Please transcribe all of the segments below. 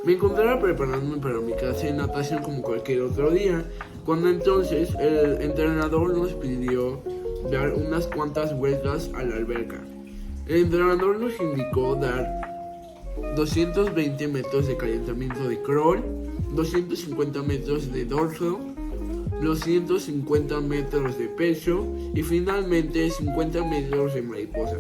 Me encontraba preparándome para mi clase de natación como cualquier otro día, cuando entonces el entrenador nos pidió dar unas cuantas vueltas a la alberca. El entrenador nos indicó dar 220 metros de calentamiento de crawl, 250 metros de dorso, 250 metros de pecho y finalmente 50 metros de mariposa.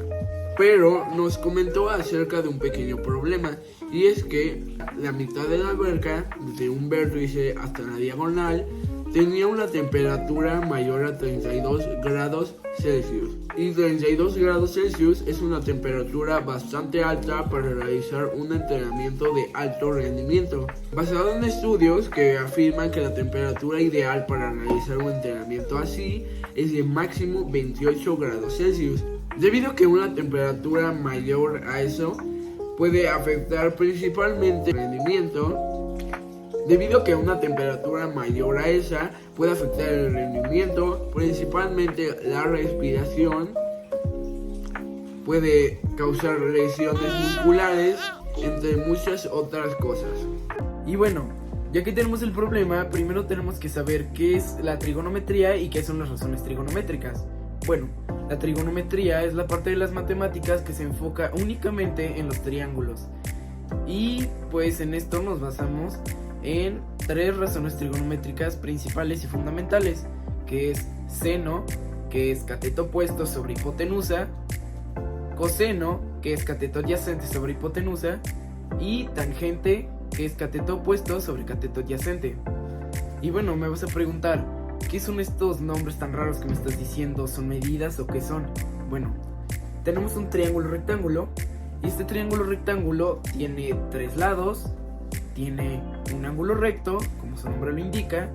Pero nos comentó acerca de un pequeño problema, y es que la mitad de la alberca, desde un vértice hasta la diagonal, tenía una temperatura mayor a 32 grados Celsius. Y 32 grados Celsius es una temperatura bastante alta para realizar un entrenamiento de alto rendimiento. Basado en estudios que afirman que la temperatura ideal para realizar un entrenamiento así es de máximo 28 grados Celsius. Debido a que una temperatura mayor a eso puede afectar principalmente el rendimiento, principalmente la respiración, puede causar lesiones musculares, entre muchas otras cosas. Y bueno, ya que tenemos el problema, primero tenemos que saber qué es la trigonometría y qué son las razones trigonométricas. Bueno, la trigonometría es la parte de las matemáticas que se enfoca únicamente en los triángulos. Y pues en esto nos basamos en tres razones trigonométricas principales y fundamentales, que es seno, que es cateto opuesto sobre hipotenusa, coseno, que es cateto adyacente sobre hipotenusa, y tangente, que es cateto opuesto sobre cateto adyacente. Y bueno, me vas a preguntar, ¿qué son estos nombres tan raros que me estás diciendo? ¿Son medidas o qué son? Bueno, tenemos un triángulo rectángulo, y este triángulo rectángulo tiene tres lados, tiene un ángulo recto, como su nombre lo indica,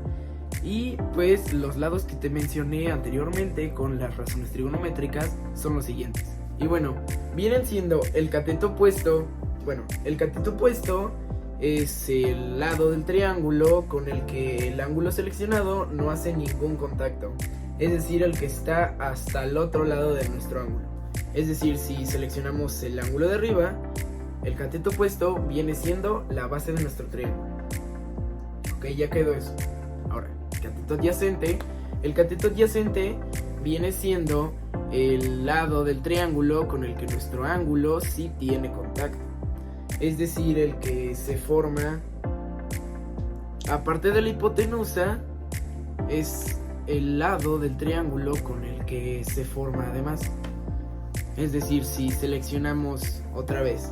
y pues los lados que te mencioné anteriormente con las razones trigonométricas son los siguientes. Y bueno, vienen siendo el cateto opuesto. Bueno, el cateto opuesto es el lado del triángulo con el que el ángulo seleccionado no hace ningún contacto, es decir, el que está hasta el otro lado de nuestro ángulo. Es decir, si seleccionamos el ángulo de arriba, el cateto opuesto viene siendo la base de nuestro triángulo. Ok, ya quedó eso. Ahora, cateto adyacente. El cateto adyacente viene siendo el lado del triángulo con el que nuestro ángulo sí tiene contacto. Es decir, el que se forma aparte de la hipotenusa, es el lado del triángulo con el que se forma además. Es decir, si seleccionamos otra vez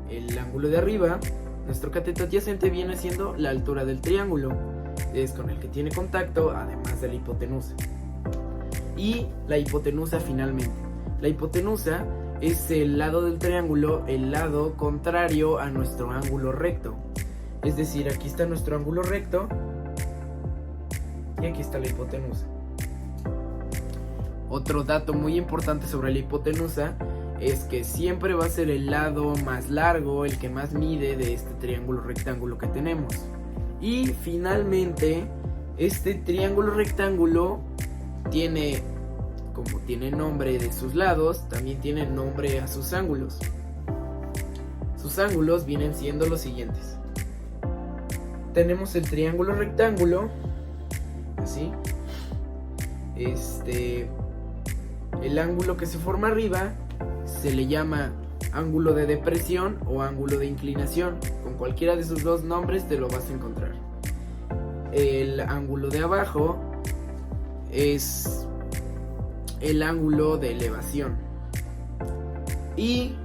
el ángulo de arriba, nuestro cateto adyacente viene siendo la altura del triángulo, es con el que tiene contacto además de la hipotenusa. Y la hipotenusa finalmente. La hipotenusa es el lado del triángulo, el lado contrario a nuestro ángulo recto. Es decir, aquí está nuestro ángulo recto y aquí está la hipotenusa. Otro dato muy importante sobre la hipotenusa es que siempre va a ser el lado más largo, el que más mide de este triángulo rectángulo que tenemos. Y finalmente, este triángulo rectángulo tiene, como tiene nombre de sus lados, también tiene nombre a sus ángulos. Sus ángulos vienen siendo los siguientes. Tenemos el triángulo rectángulo, así. El ángulo que se forma arriba se le llama ángulo de depresión o ángulo de inclinación. Con cualquiera de esos dos nombres te lo vas a encontrar. El ángulo de abajo es el ángulo de elevación. Y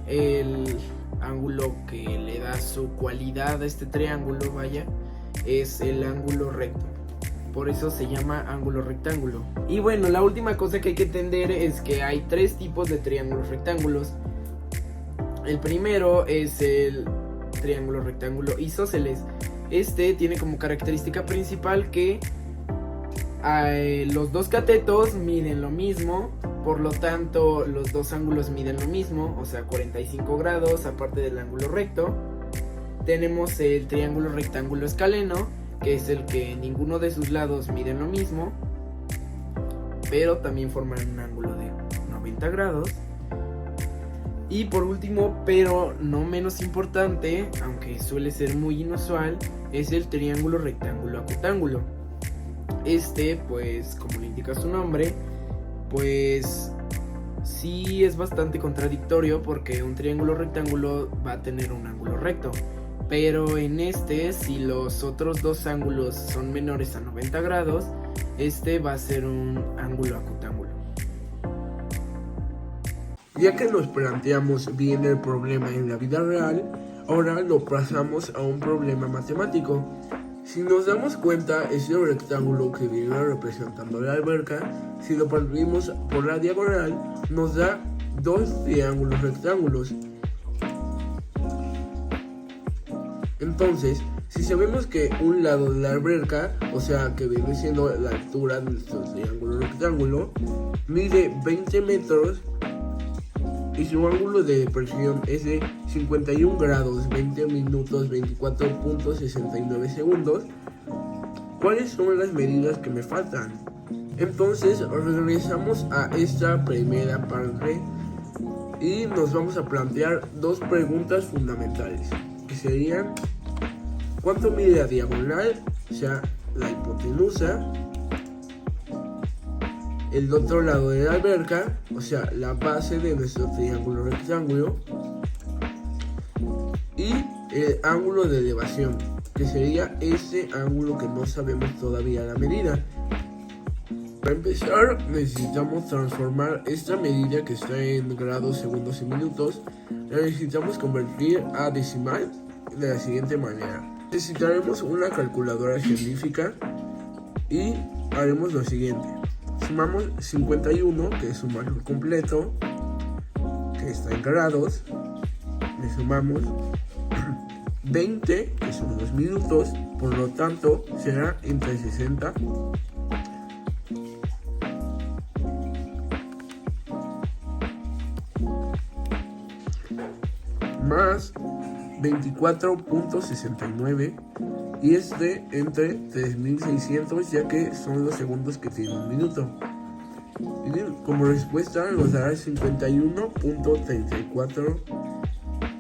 el ángulo que le da su cualidad a este triángulo, vaya, es el ángulo recto. Por eso se llama ángulo rectángulo. Y bueno, la última cosa que hay que entender es que hay tres tipos de triángulos rectángulos. El primero es el triángulo rectángulo isósceles. Este tiene como característica principal que los dos catetos miden lo mismo, por lo tanto los dos ángulos miden lo mismo, o sea 45 grados aparte del ángulo recto. Tenemos el triángulo rectángulo escaleno, que es el que ninguno de sus lados miden lo mismo, pero también forman un ángulo de 90 grados. Y por último, pero no menos importante, aunque suele ser muy inusual, es el triángulo rectángulo acutángulo. Pues como le indica su nombre, pues sí es bastante contradictorio porque un triángulo rectángulo va a tener un ángulo recto. Pero en si los otros dos ángulos son menores a 90 grados, va a ser un ángulo acutángulo. Ya que nos planteamos bien el problema en la vida real, ahora lo pasamos a un problema matemático. Si nos damos cuenta, ese rectángulo que viene representando la alberca, si lo partimos por la diagonal, nos da dos triángulos rectángulos. Entonces, si sabemos que un lado de la alberca, o sea que viene siendo la altura de nuestro triángulo rectángulo, mide 20 metros y su ángulo de depresión es de 51 grados, 20 minutos, 24.69 segundos, ¿cuáles son las medidas que me faltan? Entonces regresamos a esta primera parte y nos vamos a plantear dos preguntas fundamentales, que serían: ¿cuánto mide la diagonal, o sea, la hipotenusa? El otro lado de la alberca, o sea, la base de nuestro triángulo rectángulo. Y el ángulo de elevación, que sería ese ángulo que no sabemos todavía la medida. Para empezar, necesitamos transformar esta medida que está en grados, segundos y minutos, la necesitamos convertir a decimal de la siguiente manera. Necesitaremos una calculadora científica y haremos lo siguiente: sumamos 51, que es un valor completo, que está en grados, le sumamos 20, que son los minutos, por lo tanto será entre 60 más 24.69 y entre 3600, ya que son los segundos que tiene un minuto. Y como respuesta nos dará 51.34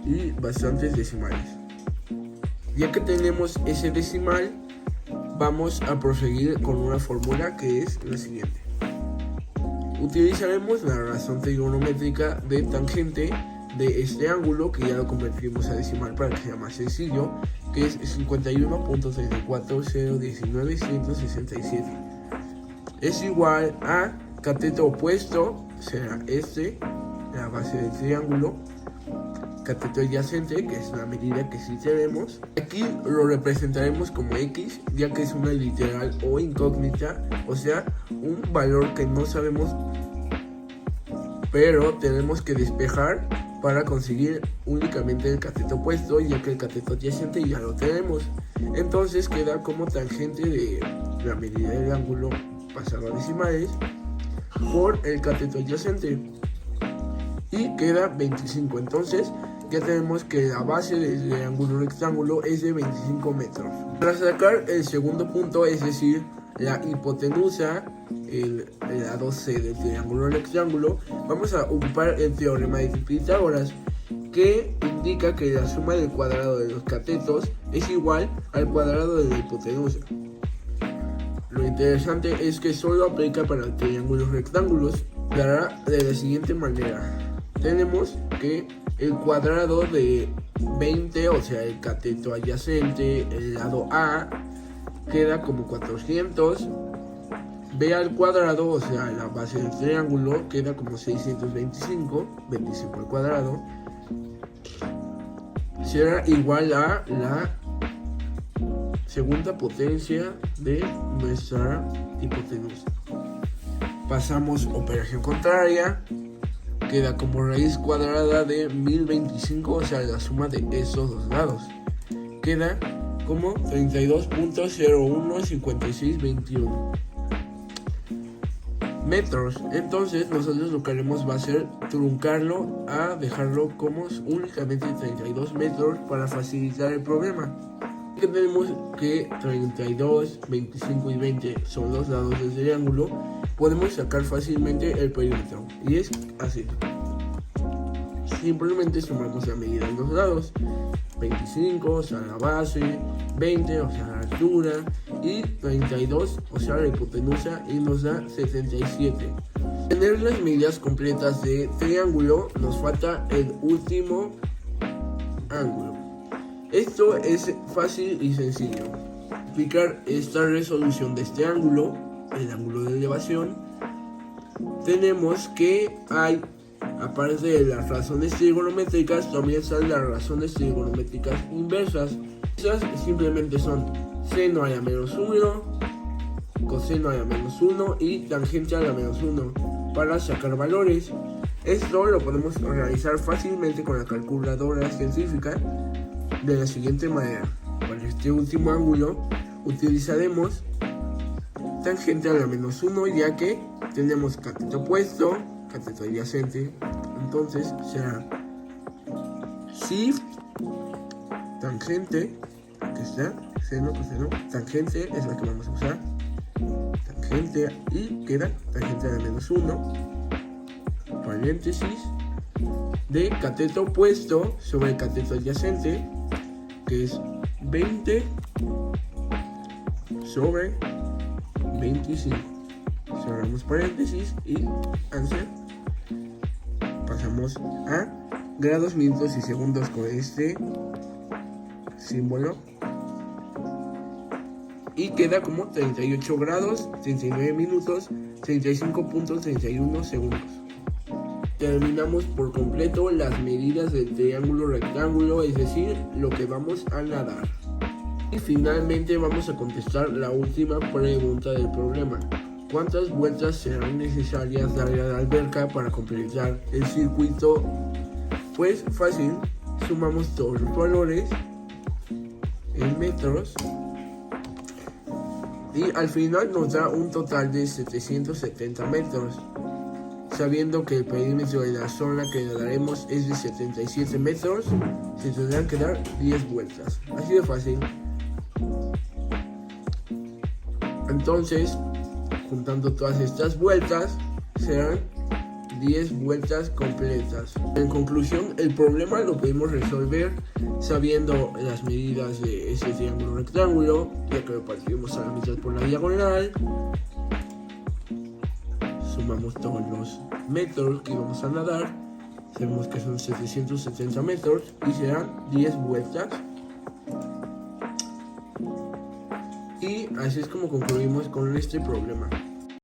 y bastantes decimales. Ya que tenemos ese decimal, vamos a proseguir con una fórmula que es la siguiente. Utilizaremos la razón trigonométrica de tangente de este ángulo, que ya lo convertimos a decimal para que sea más sencillo, que es 51.34019.167. Es igual a cateto opuesto, será la base del triángulo, cateto adyacente, que es la medida que sí tenemos. Aquí lo representaremos como X, ya que es una literal o incógnita, o sea, un valor que no sabemos, pero tenemos que despejar para conseguir únicamente el cateto opuesto, ya que el cateto adyacente ya lo tenemos. Entonces queda como tangente de la medida del ángulo pasado a decimales por el cateto adyacente, y queda 25. Entonces ya tenemos que la base del ángulo rectángulo es de 25 metros. Para sacar el segundo punto, es decir, la hipotenusa, el lado C del triángulo rectángulo, vamos a ocupar el teorema de Pitágoras, que indica que la suma del cuadrado de los catetos es igual al cuadrado de la hipotenusa. Lo interesante es que solo aplica para triángulos rectángulos. Dará de la siguiente manera: tenemos que el cuadrado de 20, o sea el cateto adyacente, el lado A, queda como 400. B al cuadrado, o sea la base del triángulo, queda como 625, 25 al cuadrado, será igual a la segunda potencia de nuestra hipotenusa. Pasamos operación contraria, queda como raíz cuadrada de 1025, o sea la suma de esos dos lados, queda como 32.015621 metros. Entonces nosotros lo que haremos va a ser truncarlo a dejarlo como únicamente 32 metros para facilitar el problema. Que tenemos que 32, 25 y 20 son los lados del triángulo, podemos sacar fácilmente el perímetro, y es así. simplemente sumamos la medida en los lados. 25, o sea, la base, 20, o sea, la altura, y 32, o sea, la hipotenusa, y nos da 77. Tener las medidas completas de triángulo, nos falta el último ángulo. Esto es fácil y sencillo. Aplicar esta resolución de este ángulo, el ángulo de elevación, tenemos que hay, aparte de las razones trigonométricas, también están las razones trigonométricas inversas. Esas simplemente son seno a la menos 1, coseno a la menos 1 y tangente a la menos 1 para sacar valores. Esto lo podemos realizar fácilmente con la calculadora científica de la siguiente manera. Para este último ángulo utilizaremos tangente a la menos 1, ya que tenemos cateto opuesto, cateto adyacente. Entonces será shift tangente, aquí está, seno, coseno, tangente es la que vamos a usar, tangente, y queda tangente a la menos 1, paréntesis, de cateto opuesto sobre cateto adyacente, que es 20 sobre 25. Cerramos paréntesis y answer. Pasamos a grados, minutos y segundos con este símbolo. Y queda como 38 grados, 39 minutos, 35.31 segundos. Terminamos por completo las medidas del triángulo rectángulo, es decir, lo que vamos a nadar. Y finalmente vamos a contestar la última pregunta del problema. ¿Cuántas vueltas serán necesarias darle a la alberca para completar el circuito? Pues fácil, sumamos todos los valores en metros y al final nos da un total de 770 metros. Sabiendo que el perímetro de la zona que nadaremos es de 77 metros, se tendrán que dar 10 vueltas. Así de fácil. Entonces, juntando todas estas vueltas, serán 10 vueltas completas. En conclusión, el problema lo podemos resolver sabiendo las medidas de ese triángulo rectángulo, ya que lo partimos a la mitad por la diagonal. Sumamos todos los metros que vamos a nadar, sabemos que son 770 metros y serán 10 vueltas. Y así es como concluimos con este problema.